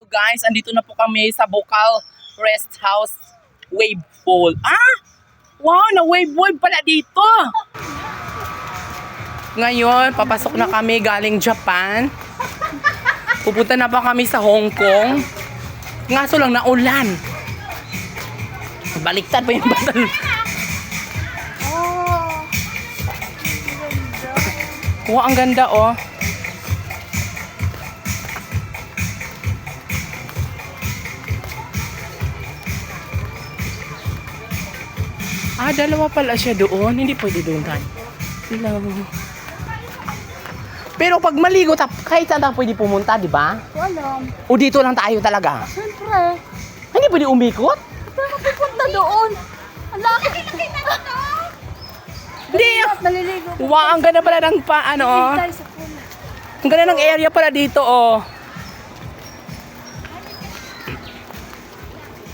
Guys, andito na po kami sa Bocal Rest House Wave Pool. Wow, na wave pala dito. Ngayon, papasok na kami galing Japan. Pupunta na pa kami sa Hong Kong. Ngaso lang naulan. Baliktad pa yung batal. Wow, ang ganda oh. Dalawa pala siya doon. Hindi pwede doon tayo. Hello. Pero pag maligo, kahit saan tayo pwede pumunta, di ba? Walang. O dito lang tayo talaga? Siyempre. Hindi pwede umikot? Pero pupunta doon. Ang laki na to. Hindi. Maliligo. Wow, ang ganda pala ng Tayo sa pool. Ang ganda ng area pala dito, oh.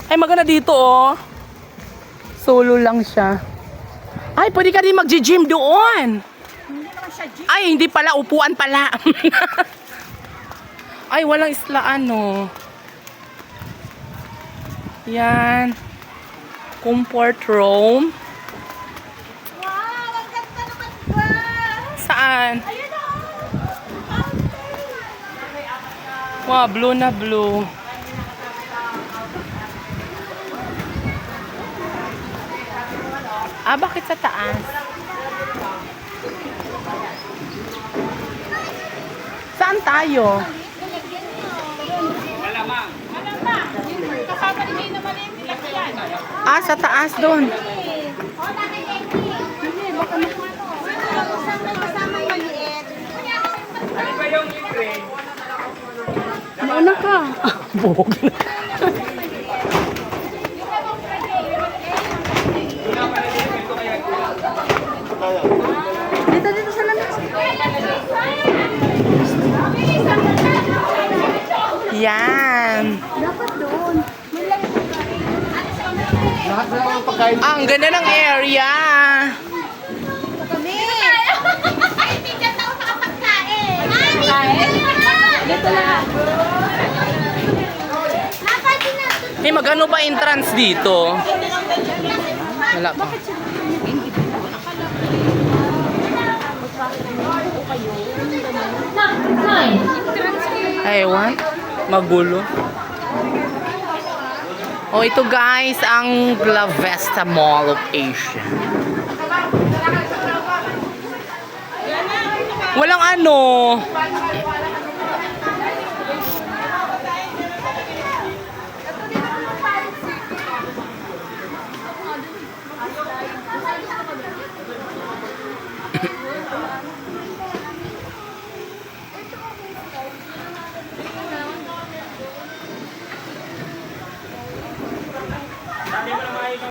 Ay, maganda dito, oh. Solo lang siya. Ay, pwede ka rin mag-gym doon. Hindi naman siya jeep. Ay, hindi pala. Upuan pala. Ay, walang islaan, no. Yan. Comfort room. Wow, ang ganda naman ba? Saan? Ayun o. Wow, blue na blue. Bakit sa taas? Saan tayo? Malamang. Kasama ni Gina maliit nila yan. Sa taas doon. Hindi, baka kasama maliit. Ano ba yung libre? Mauna ka. Bog. Dito sa lamig. Yan. Dapat doon. Ang ganda ng area. Kami. Ay, hindi dyan ako nakapagkain. Dito na. Magkano ba entrance dito? Wala pa. Ewan. Magulo. Ito guys, ang La Vesta Mall of Asia. Walang